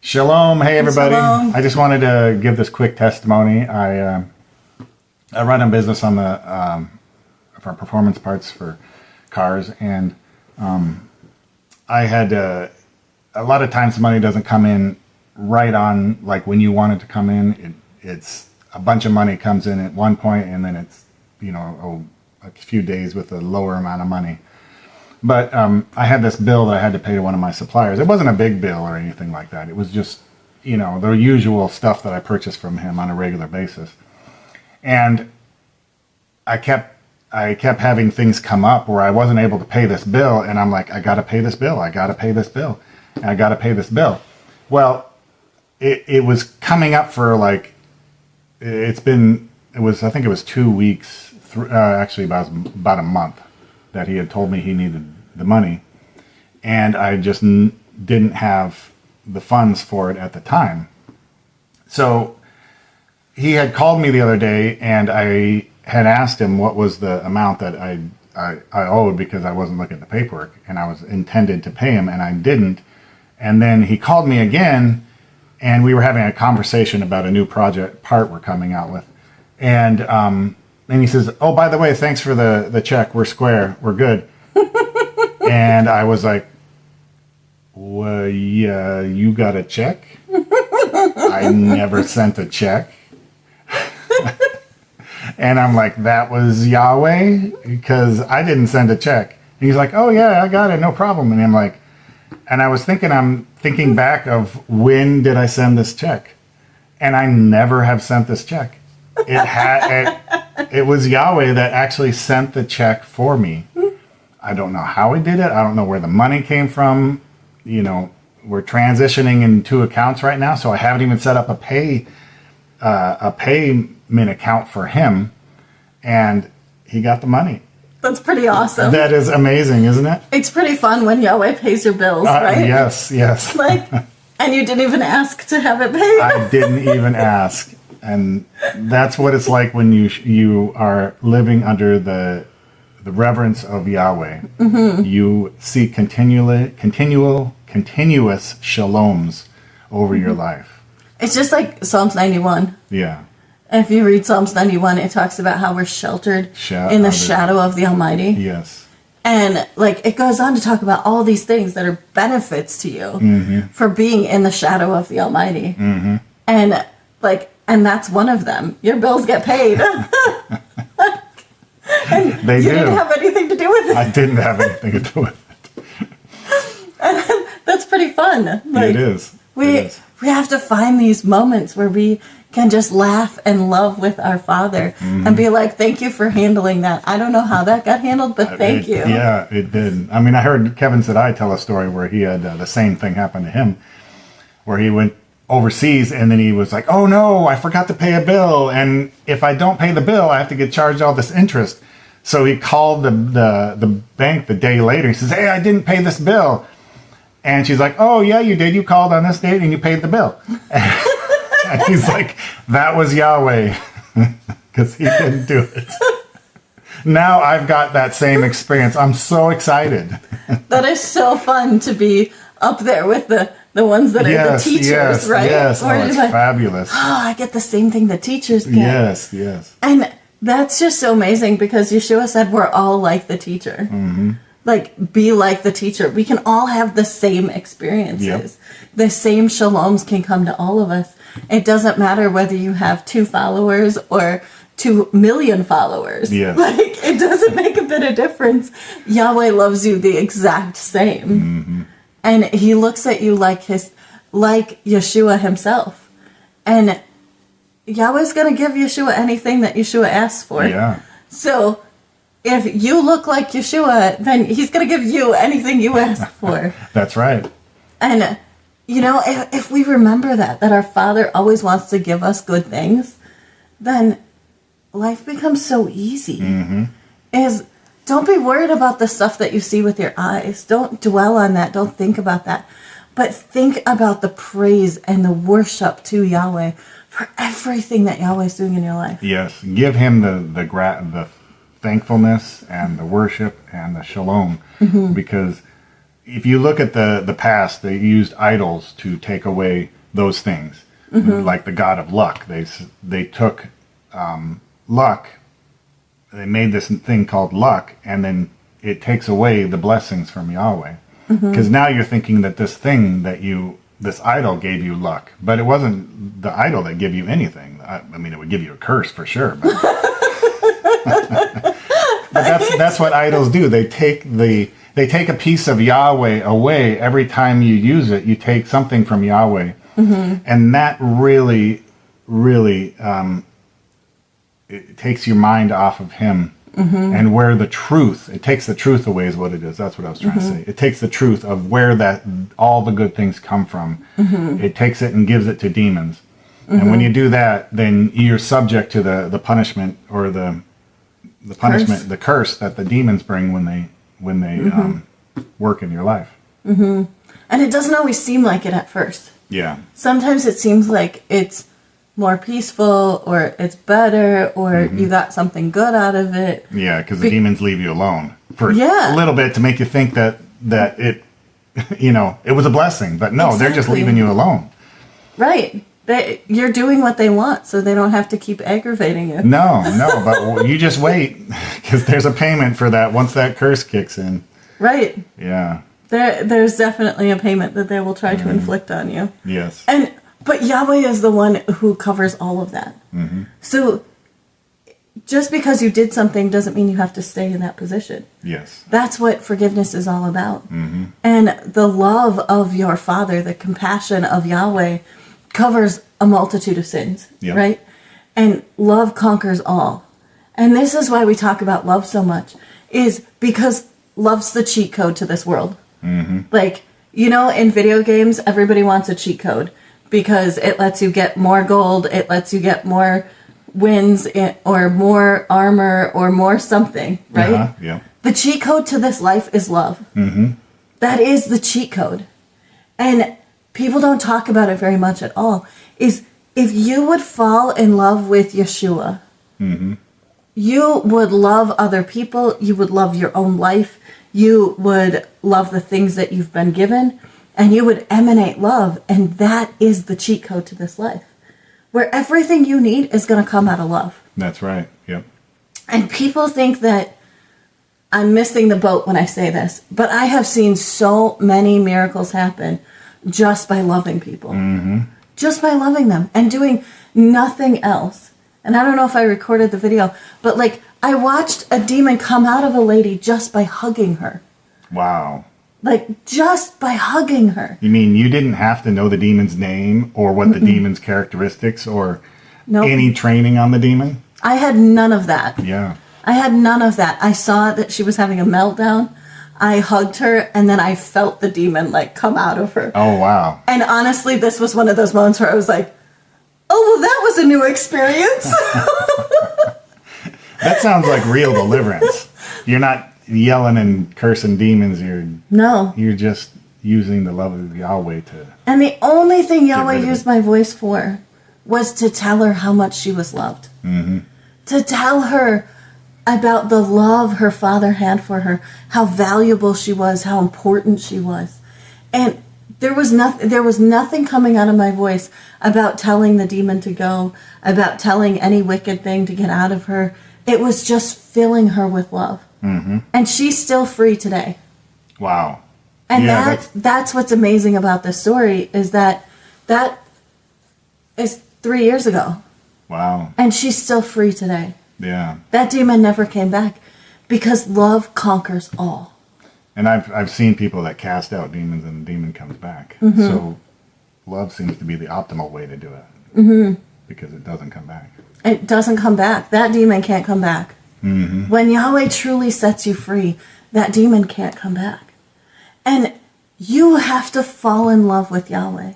Shalom. Hey, everybody. Shalom. I just wanted to give this quick testimony. I run a business on the for performance parts for cars, and I had a lot of times the money doesn't come in right on like when you want it to come in. It's a bunch of money comes in at one point, and then it's a few days with a lower amount of money. But I had this bill that I had to pay to one of my suppliers. It wasn't a big bill or anything like that. It was just, the usual stuff that I purchased from him on a regular basis. And I kept having things come up where I wasn't able to pay this bill. And I'm like, I got to pay this bill. I got to pay this bill. And I got to pay this bill. Well, it was coming up for like, I think it was 2 weeks, actually about a month, that he had told me he needed the money, and I just didn't have the funds for it at the time. So he had called me the other day, and I had asked him what was the amount that I owed, because I wasn't looking at the paperwork, and I was intended to pay him, and I didn't. And then he called me again, and we were having a conversation about a new part we're coming out with. And he says, "Oh, by the way, thanks for the check. We're square. We're good." And I was like, "Well, yeah, you got a check? I never sent a check." And I'm like, "That was Yahweh? Because I didn't send a check." And he's like, "Oh, yeah, I got it. No problem." And I'm like, and I'm thinking back of when did I send this check? And I never have sent this check. It was Yahweh that actually sent the check for me. I don't know how he did it. I don't know where the money came from. We're transitioning in 2 accounts right now, so I haven't even set up a payment account for him, and he got the money. That's pretty awesome. That is amazing, isn't it? It's pretty fun when Yahweh pays your bills, right? Yes. And you didn't even ask to have it paid. I didn't even ask. And that's what it's like when you are living under the reverence of Yahweh. Mm-hmm. You see continuous shaloms over your life. It's just like Psalms 91. Yeah. And if you read Psalms 91, it talks about how we're sheltered in the shadow of the Almighty. Yes. And it goes on to talk about all these things that are benefits to you for being in the shadow of the Almighty. Mm-hmm. And that's one of them. Your bills get paid. And they you do. didn't have anything to do with it. I didn't have anything to do with it. And that's pretty fun. It is. We have to find these moments where we can just laugh and love with our Father and be like, "Thank you for handling that. I don't know how that got handled, but thank you." Yeah, it did. I mean, I heard Kevin Sadai tell a story where he had the same thing happen to him, where he went overseas, and then he was like, "Oh no, I forgot to pay a bill, and if I don't pay the bill, I have to get charged all this interest." So he called the bank the day later. He says, "Hey, I didn't pay this bill." And she's like, "Oh yeah, you did. You called on this date and you paid the bill." And he's like, "That was Yahweh," because he didn't do it. Now I've got that same experience. I'm so excited. That is so fun to be up there with the ones that are the teachers, right? Yes, it's fabulous. Oh, I get the same thing the teachers get. Yes. And that's just so amazing, because Yeshua said we're all like the teacher. Mm-hmm. Be like the teacher. We can all have the same experiences. Yep. The same shaloms can come to all of us. It doesn't matter whether you have 2 followers or 2 million followers. Yes. It doesn't make a bit of difference. Yahweh loves you the exact same. Mm-hmm. And he looks at you like Yeshua himself. And Yahweh's going to give Yeshua anything that Yeshua asks for. Yeah. So if you look like Yeshua, then he's going to give you anything you ask for. That's right. And, if we remember that our Father always wants to give us good things, then life becomes so easy. Mm-hmm. Don't be worried about the stuff that you see with your eyes. Don't dwell on that. Don't think about that. But think about the praise and the worship to Yahweh for everything that Yahweh is doing in your life. Yes. Give him the thankfulness and the worship and the shalom. Mm-hmm. Because if you look at the past, they used idols to take away those things. Like the god of luck. They took luck, they made this thing called luck, and then it takes away the blessings from Yahweh. Because now you're thinking that this idol gave you luck, but it wasn't the idol that gave you anything. I mean, it would give you a curse for sure. But, but that's what idols do. They take a piece of Yahweh away every time you use it. You take something from Yahweh, and that really, really it takes your mind off of Him. And where it takes the truth away is what it is. That's what I was trying to say. It takes the truth of where all the good things come from. It takes it and gives it to demons. And when you do that, then you're subject to the punishment or the punishment, the curse that the demons bring when they work in your life. And it doesn't always seem like it at first. Yeah. Sometimes it seems like it's more peaceful, or it's better, or you got something good out of it. Yeah, because the demons leave you alone for a little bit to make you think that it, it was a blessing. But no, they're just leaving you alone. Right. You're doing what they want, so they don't have to keep aggravating you. No, but you just wait, because there's a payment for that once that curse kicks in. Right. Yeah. There's definitely a payment that they will try to inflict on you. Yes. But Yahweh is the one who covers all of that. So just because you did something doesn't mean you have to stay in that position. Yes. That's what forgiveness is all about. And the love of your Father, the compassion of Yahweh, covers a multitude of sins, right? And love conquers all. And this is why we talk about love so much, is because love's the cheat code to this world. Like, in video games, everybody wants a cheat code because it lets you get more gold, it lets you get more wins, or more armor, or more something, right? Yeah. The cheat code to this life is love. That is the cheat code. And people don't talk about it very much at all, is if you would fall in love with Yeshua, you would love other people, you would love your own life, you would love the things that you've been given, and you would emanate love, and that is the cheat code to this life, where everything you need is going to come out of love. That's right, yep. And people think that I'm missing the boat when I say this, but I have seen so many miracles happen just by loving people. Just by loving them and doing nothing else. And I don't know if I recorded the video, but I watched a demon come out of a lady just by hugging her. Wow. Just by hugging her. You mean you didn't have to know the demon's name or what the demon's characteristics or any training on the demon? I had none of that. Yeah. I had none of that. I saw that she was having a meltdown. I hugged her, and then I felt the demon come out of her. Oh, wow. And honestly, this was one of those moments where I was like, oh, well, that was a new experience. That sounds like real deliverance. You're not yelling and cursing demons. You're just using the love of Yahweh to... And the only thing Yahweh used my voice for was to tell her how much she was loved. To tell her about the love her Father had for her, how valuable she was, how important she was. And there was nothing coming out of my voice about telling the demon to go, about telling any wicked thing to get out of her. It was just filling her with love. And she's still free today. Wow. And that's what's amazing about this story, is that is 3 years ago. Wow. And she's still free today. Yeah. That demon never came back, because love conquers all. And I've seen people that cast out demons and the demon comes back. So love seems to be the optimal way to do it. Because it doesn't come back. It doesn't come back. That demon can't come back. When Yahweh truly sets you free, that demon can't come back. And you have to fall in love with Yahweh.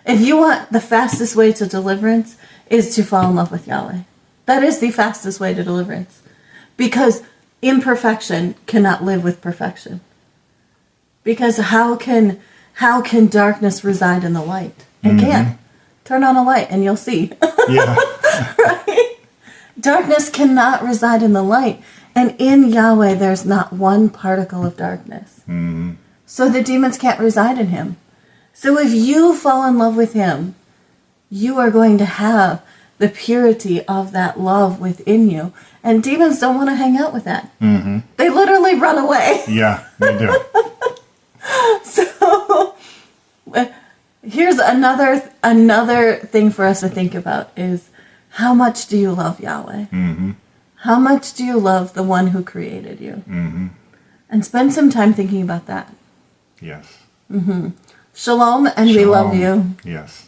If you want, the fastest way to deliverance is to fall in love with Yahweh. That is the fastest way to deliverance. Because imperfection cannot live with perfection. Because how can darkness reside in the light? It can't. Turn on a light and you'll see. Yeah. Right? Darkness cannot reside in the light. And in Yahweh, there's not one particle of darkness. So the demons can't reside in him. So if you fall in love with him, you are going to have the purity of that love within you. And demons don't want to hang out with that. Mm-hmm. They literally run away. Yeah, they do. So here's another thing for us to think about is, how much do you love Yahweh? Mm-hmm. How much do you love the one who created you? Mm-hmm. And spend some time thinking about that. Yes. Shalom, and we love Shalom. you. Yes.